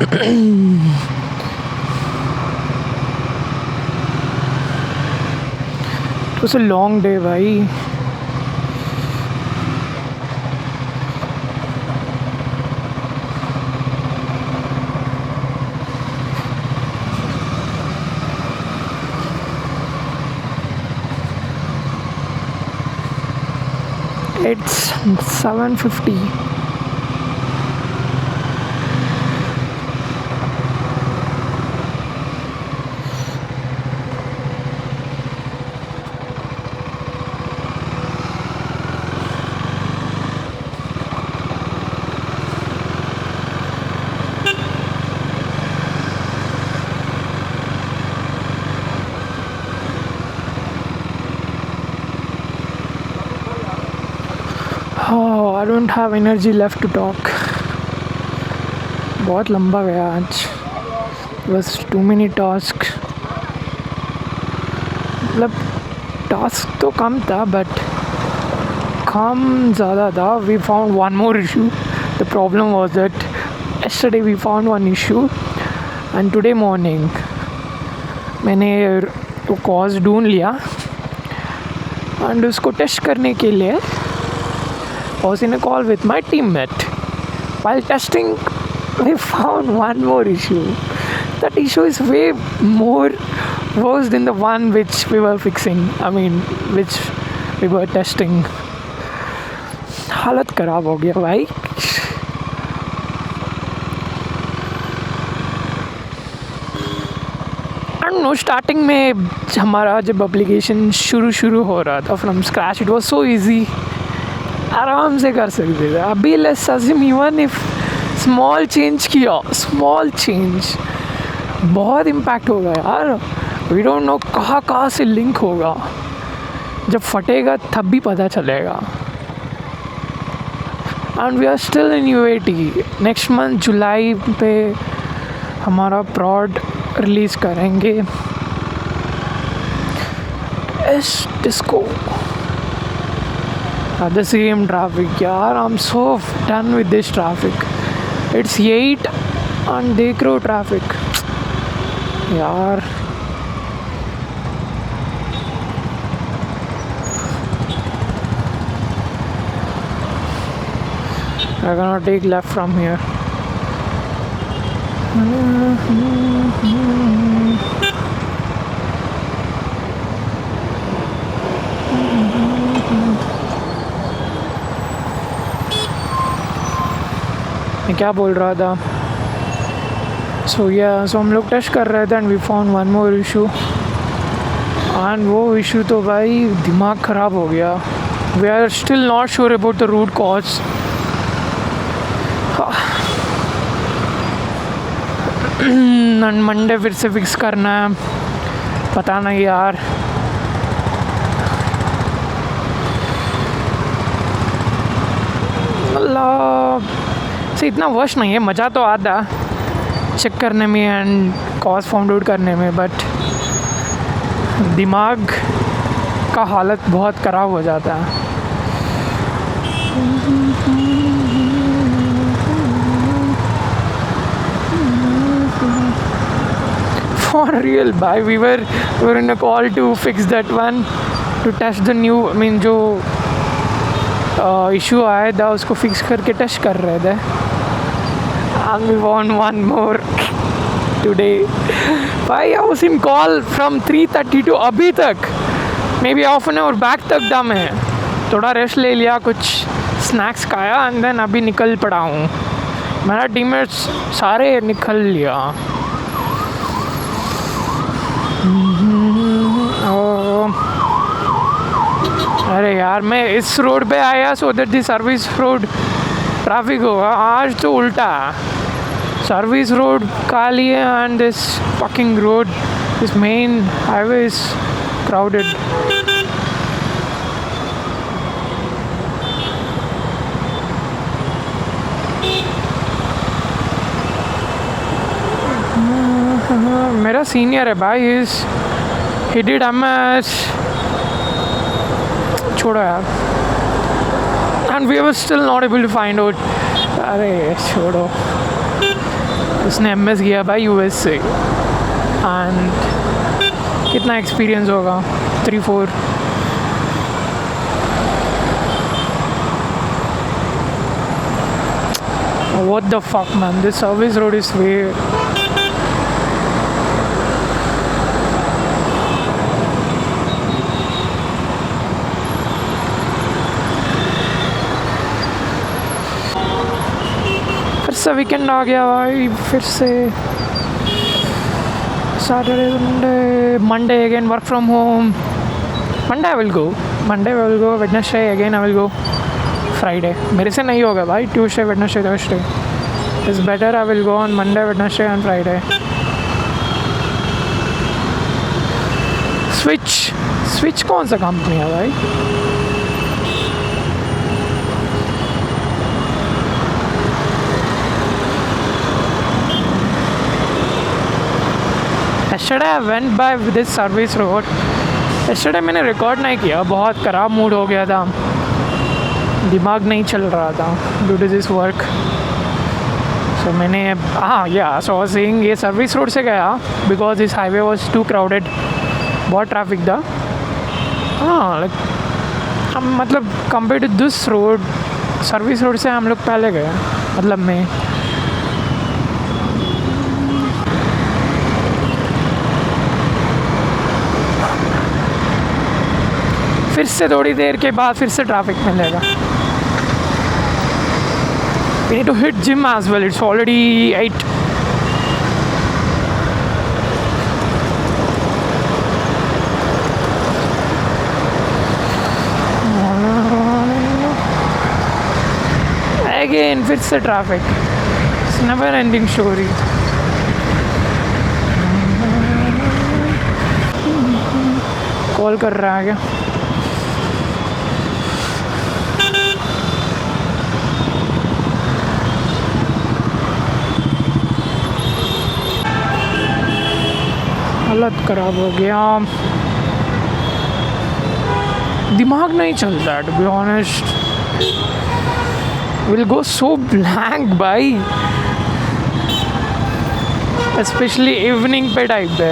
It was a long day भाई. It's 7:50. Oh, I don't have energy left to talk. बहुत लंबा गया आज. बस too many tasks. मतलब टास्क तो कम था बट काम ज़्यादा था. We found one more issue. The problem was that yesterday we found one issue and today morning मैंने वो कॉज ढूंढ लिया एंड उसको टेस्ट करने के लिए I was in a call with my teammate. While testing, we found one more issue. That issue is way more worse than the one which we were fixing. I mean, which we were testing. हालत ख़राब हो गया भाई. I don't know, starting में हमारा जब application शुरू हो रहा था from scratch, it was so easy. आराम से कर सकते थे. अभी let's assume even if small change किया, स्मॉल चेंज बहुत इम्पैक्ट होगा यार. वी डोंट नो कहाँ से लिंक होगा. जब फटेगा तब भी पता चलेगा. And we are still in UAT. Next month जुलाई पे हमारा प्रॉड रिलीज़ करेंगे. इस डिस्को the same traffic. यार I'm so done with this traffic. It's 8 and देख रहे हो traffic यार. I cannot take left from here. मैं क्या बोल रहा था. सो हम लोग टेस्ट कर रहे थे and we found one more issue. And वो इशू तो भाई दिमाग ख़राब हो गया. We are still not sure about the root cause. And Monday फिर से फिक्स करना है. पता नहीं यार. अल्लाह से इतना वर्ष नहीं है. मज़ा तो आता चेक करने में एंड कॉज फाउंड आउट करने में, बट दिमाग का हालत बहुत ख़राब हो जाता है. For real, bhai, we were in a call to fix that one, to test the new, I mean जो इशू आया था उसको फिक्स करके टेस्ट कर रहे थे. And we won one more today. Bhai, I was in call from 3:30 to अभी तक. Maybe half an hour back तक था मैं. थोड़ा रेस्ट ले लिया, कुछ स्नैक्स खाया एंड देन अभी निकल पड़ा हूँ. मेरा टीममेट्स सारे निकल लिया. अरे यार मैं इस रोड पे आया so that the service road traffic होगा. आज तो उल्टा. सर्विस रोड खाली है and this fucking road, this main highway is crowded. मेरा सीनियर है भाई. He did MS. छोड़ो यार. And we were still not able to find out. अरे छोड़ो. उसने MS किया भाई US से, एंड कितना एक्सपीरियंस होगा, 3-4। What the fuck man, this service road is way... फिर से वीकेंड आ गया भाई, फिर से Saturday Sunday Monday again work from home. Monday I will go, Wednesday again I will go, Friday मेरे से नहीं होगा भाई, Tuesday Wednesday Thursday is better. I will go on Monday Wednesday and Friday. Switch कौन सा company है भाई? Yesterday I went by this service road. Yesterday मैंने रिकॉर्ड नहीं किया, बहुत ख़राब मूड हो गया था, दिमाग नहीं चल रहा था due to this work. So मैंने सो सेइंग ये सर्विस रोड से गया because this highway was too crowded, बहुत ट्रैफिक था। लाइक मतलब compare to this road, service road से हम लोग पहले गए, मतलब मैं फिर से थोड़ी देर के बाद फिर से ट्रैफिक मिलेगा। We need to hit gym as well. It's already 8. Again, फिर से traffic. It's never ending story. Call कर रहा है क्या? हालत ख़राब हो गया, दिमाग नहीं चलता है to be honest. Will go so blank भाई, स्पेशली इवनिंग पे टाइप पे,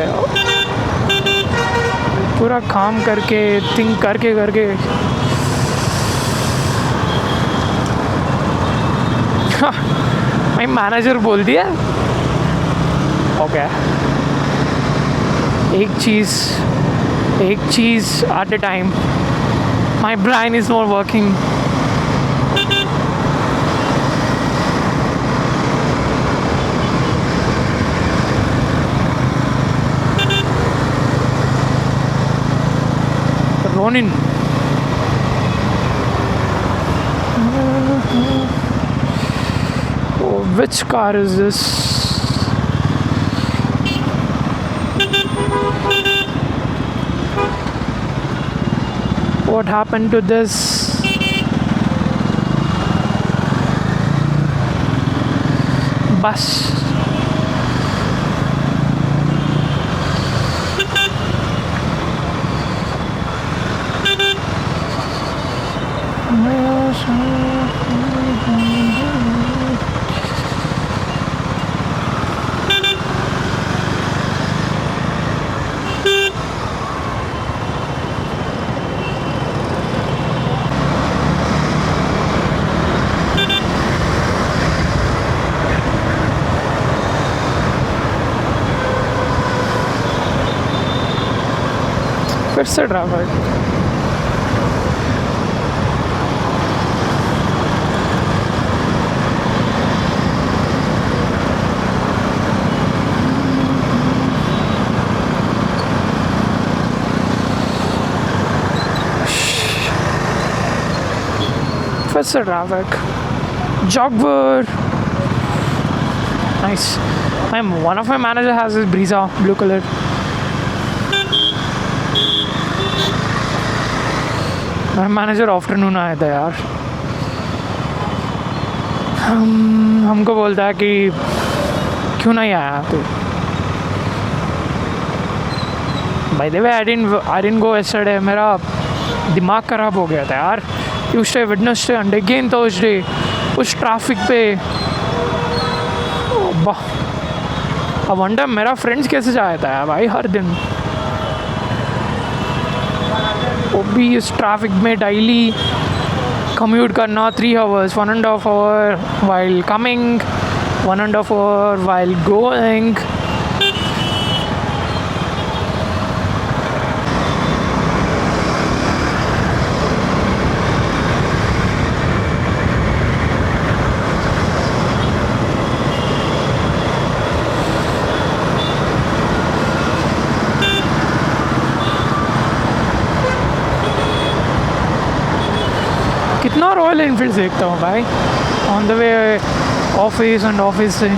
पूरा काम करके थिंक करके मैं मैनेजर बोल दिया। ओके, एक चीज़ at a time. My brain is not working. Ronin. Oh, which car is this? What happened to this? Bus. फिर से ट्रैफिक। फिर से traffic. Jaguar. Nice. One of my manager has this Brezza, blue color. My manager afternoon आया था यार, हमको बोलता है कि क्यों नहीं आया तू। By the way I didn't go yesterday, मेरा दिमाग ख़राब हो गया था यार। Tuesday Wednesday and again Thursday उस ट्रैफिक पे, वाह अब वंडर मेरा फ्रेंड्स कैसे जाता है भाई हर दिन, वो भी इस ट्रैफिक में डेली कम्यूट करना 3 hours, 1.5 hour while coming, 1.5 hour while going. कितना रॉयल एनफील्ड देखता हूँ भाई on the way office and office से,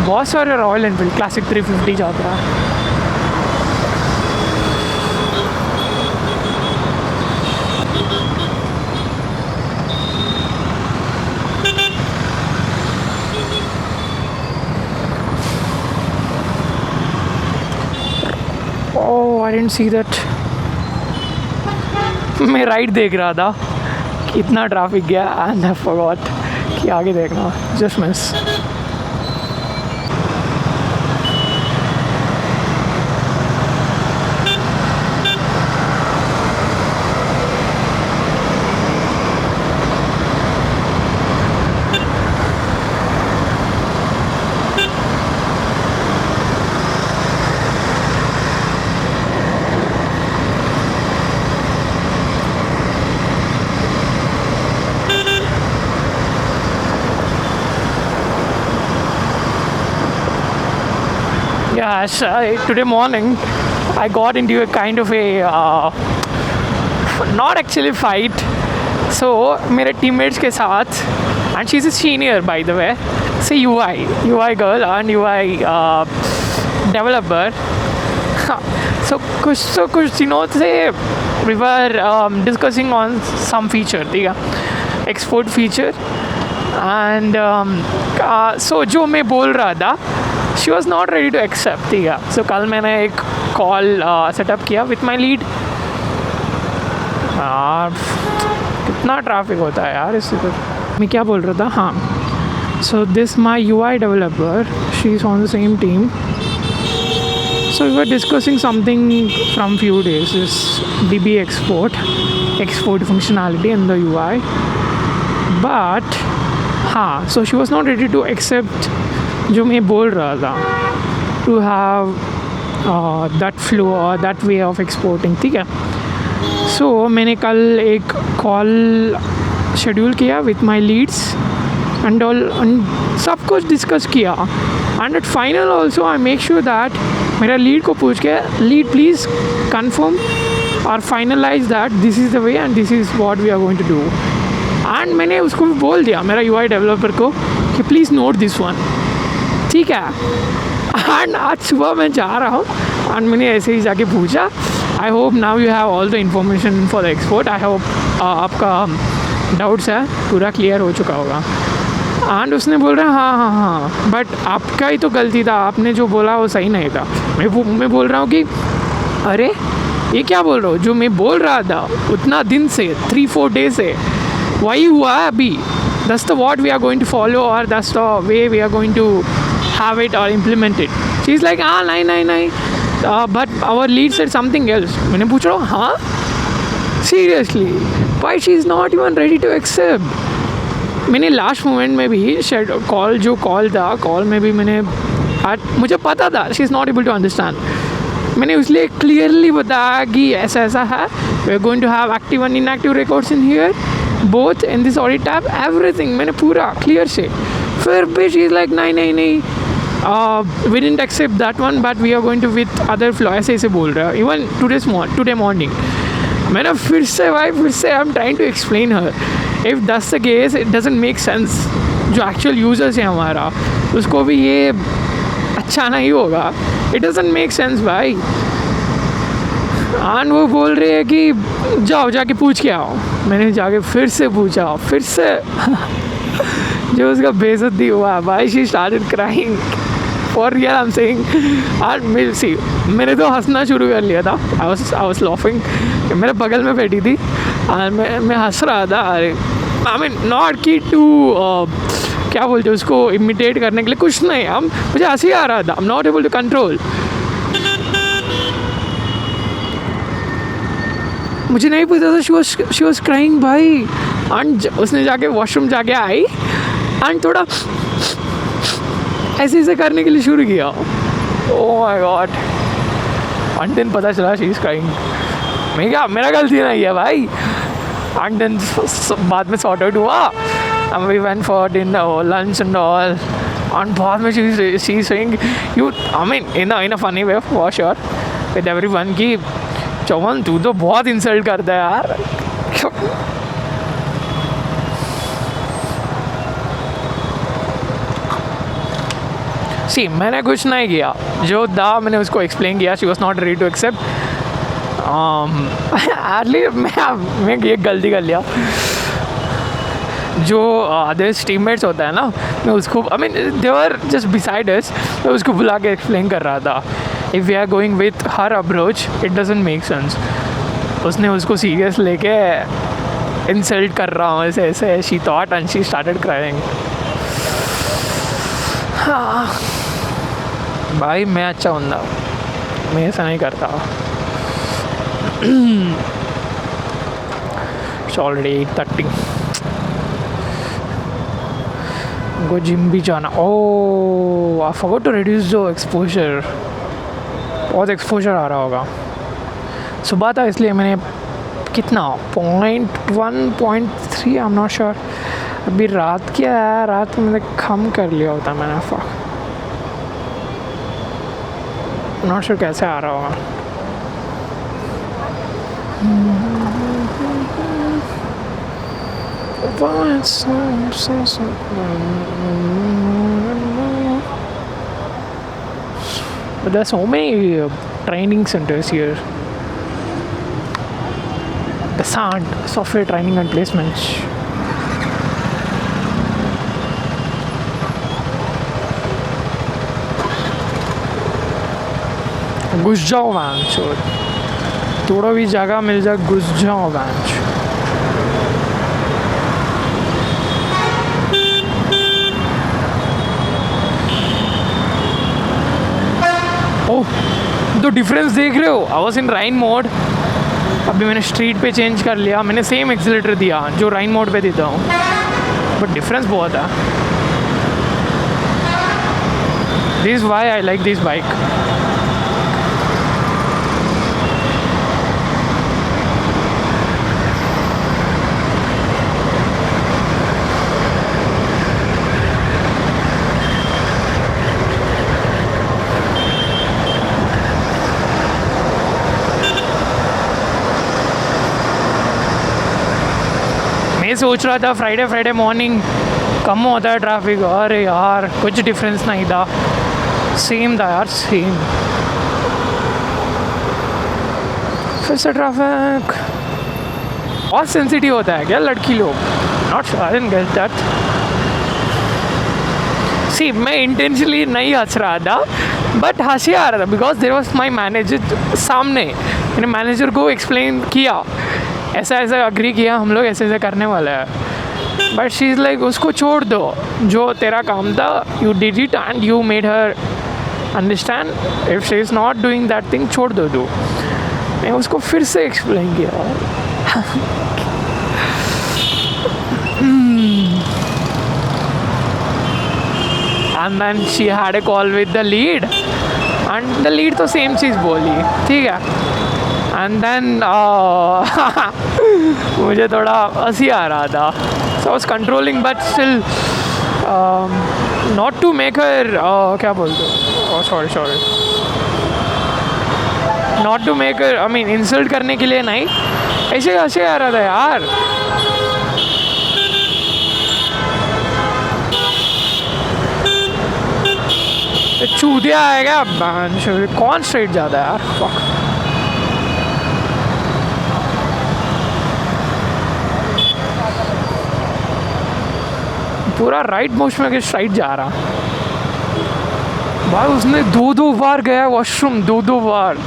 बहुत सारे रॉयल एनफील्ड क्लासिक 350 जाता है। ओह आई डिडंट सी दैट, मैं राइट देख रहा था कितना ट्रैफिक गया एंड आई फॉरगॉट कि आगे देखना, just miss. Yes, today morning I got into a kind of a not actually fight. So मेरे teammates के साथ, and she's a senior by the way, say UI girl and UI developer. So कुछ दिनों से we were discussing on some feature, ठीक है, export feature, and so जो मैं बोल रहा था she was not ready to accept, ठीक है। so कल मैंने एक कॉल सेटअप किया with my lead। कितना ट्रैफिक होता है यार इससे। तो मैं क्या बोल रहा था, हाँ, so this my UI developer, she is on the same team, so we were discussing something from few days, this BB export functionality in the UI, but हाँ, so she was not ready to accept जो मैं बोल रहा था, to have that flow और that way of exporting, ठीक है। So मैंने कल एक कॉल शेड्यूल किया with my leads and all, सब कुछ डिस्कस किया, and at final also I make sure that मेरा लीड को पूछ के, लीड प्लीज़ कन्फर्म और finalise that this is the way and this is what we are going to do. And मैंने उसको बोल दिया मेरा UI डेवलपर को कि प्लीज़ नोट दिस वन, ठीक है। एंड आज सुबह मैं जा रहा हूँ एंड मैंने ऐसे ही जाके पूछा, I hope now you have all the information for the export, I hope आपका डाउट्स है पूरा क्लियर हो चुका होगा। एंड उसने बोल रहा है हाँ, बट आपका ही तो गलती था, आपने जो बोला वो सही नहीं था। मैं बोल रहा हूँ कि अरे ये क्या बोल रहा हो, जो मैं बोल रहा था उतना दिन से 3-4 डेज से वही हुआ है अभी, that's the what we are going to follow or that's the way we are going to have it or implement it. She's like नहीं, but our lead said something else. मैंने पूछ रहा हूँ हाँ seriously, why she is not even ready to accept। मैंने last moment में भी call में भी मुझे पता था she is not able to understand। मैंने उसलिए क्लियरली बताया कि ऐसा है, we are going to have active and inactive records in here, both in this audit tab, everything मैंने पूरा क्लियर से। फिर भी she is like नहीं, we didn't accept that one but we are going to with other flow, ऐसे बोल रहा है। even today morning मैंने फिर से I am trying to explain her, if that's the case it doesn't make sense, जो actual users है हमारा उसको भी ये अच्छा नहीं होगा, it doesn't make sense भाई। और वो बोल रही है कि जाके पूछ के आओ। मैंने जाके फिर से पूछा, फिर से जो उसका बेइज्जती हुआ भाई, she started crying for real I am saying. और मैंने तो हंसना शुरू कर लिया था, आई वाज लाफिंग। मेरे बगल में बैठी थी और मैं हंस रहा था। अरे आई मीन नॉट की टू क्या बोलते हैं उसको इमिटेट करने के लिए, कुछ नहीं, हम मुझे हंसी आ रहा था, I am not able to control. मुझे नहीं पता था शी वॉज क्राइंग भाई। एंड उसने जाके वॉशरूम जाके आई एंड थोड़ा ऐसे ऐसे करने के लिए शुरू किया। Oh my god. And then पता चला शी इज़ क्राइंग। मैं क्या, मेरा गलती नहीं है भाई। एंड देन बाद में सॉर्ट आउट हुआ and we went for dinner lunch and all. And बाद में she saying you, I mean in a funny way for sure with everyone की चौवन तू तो बहुत इंसल्ट करता है यार। सी मैंने कुछ नहीं किया, जो था मैंने उसको एक्सप्लेन किया। She was not ready to accept. मैं ये गलती कर लिया। जो अदर्स टीममेट्स होता है ना, मैं उसको I mean they were just beside us, मैं उसको बुला के एक्सप्लेन कर रहा था if we are going with her approach it doesn't make sense. उसने उसको सीरियस लेके इंसल्ट कर रहा हूँ ऐसे ऐसे, she thought and she started crying. हाँ भाई मैं अच्छा बंदा, मैं ऐसा नहीं करता। ऑलरेडी 8:30 को जिम भी जाना। ओह आई फॉरगॉट टू रिड्यूस जो एक्सपोजर, बहुत एक्सपोजर आ रहा होगा। सुबह था इसलिए मैंने कितना 0.1 0.3 आई एम नॉट श्योर। अभी रात क्या है, रात में मैंने कम कर लिया होता मैंने। नॉट श्योर कैसे आ रहा होगा। But there's so many training centers here. The SANT, Software Training and Placements. घुस जाओ वैंच, थोड़ा भी जगह मिल जाए घुस जाओ वैंच। ओह तो डिफरेंस देख रहे हो, I was in Ryan mode, अभी मैंने स्ट्रीट पे चेंज कर लिया। मैंने सेम एक्सीलरेटर दिया जो राइन मोड पे देता हूँ, बट डिफरेंस बहुत है। This why I like this bike. सोच रहा था फ्राइडे मॉर्निंग कम होता है ट्रैफिक, अरे यार कुछ डिफरेंस नहीं था, सेम था यार सेम। फिर से ट्रैफिक बहुत सेंसिटिव होता है क्या लड़की लोग? Not sure, I didn't get that. See मैं इंटेंशनली नहीं हंस रहा था, बट हंसी आ रहा था because there was my manager सामने। मैंने मैनेजर को एक्सप्लेन किया, ऐसा ऐसा अग्री किया हम लोग, ऐसे ऐसे करने वाला है। बट शी इज़ लाइक उसको छोड़ दो, जो तेरा काम था you did it and you made her understand. If she is not doing that thing छोड़ दो तू। मैं उसको फिर से एक्सप्लेन किया। And then she had a call with the lead and the lead तो सेम चीज़ बोली, ठीक है। एंड देन मुझे थोड़ा हंसी आ रहा था, so I was controlling but still not to make her क्या बोलते हो, sorry not to make her, I mean insult करने के लिए नहीं, ऐसे हंसी आ रहा था यार। चूतिया आएगा कौन स्ट्रेट जाता है यार, फक। पूरा राइट मोशन में स्ट्राइट जा रहा भाई। उसने दो बार गया वॉशरूम, दो बार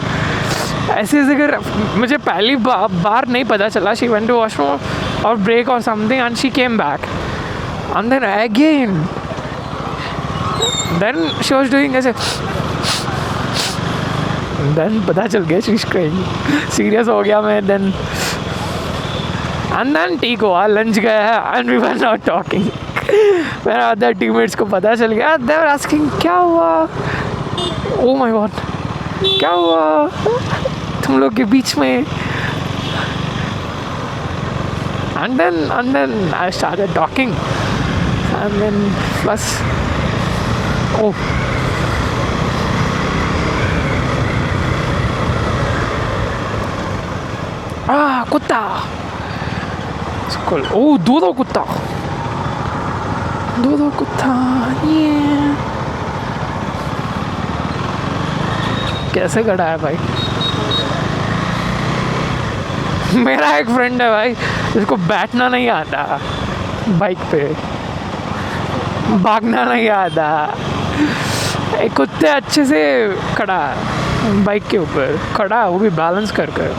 ऐसे ऐसे कर। मुझे पहली बार नहीं पता चला, शी वेंट टू वॉशरूम और ब्रेक और something and she came back And then again, then she was doing ऐसे, then पता चल गया she's crying. Serious हो गया मैं then. And then ठीक हुआ, lunch गया है and we were not talking. मेरा अदर टीममेट्स को पता चल गया, they were asking क्या हुआ, oh my god, क्या हुआ तुम लोग के बीच में. And then I started talking, and then plus, oh, कुत्ता. Oh, दो कुत्ता, दो कुत्ता. ये कैसे खड़ा है भाई. मेरा एक फ्रेंड है भाई जिसको बैठना नहीं आता, बाइक पे भागना नहीं आता. एक कुत्ते अच्छे से खड़ा है बाइक के ऊपर, खड़ा वो भी बैलेंस कर कर.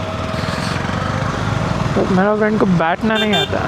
तो मेरा फ्रेंड को बैठना नहीं आता.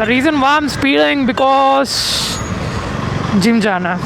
The reason why I'm speeding because gym जाना.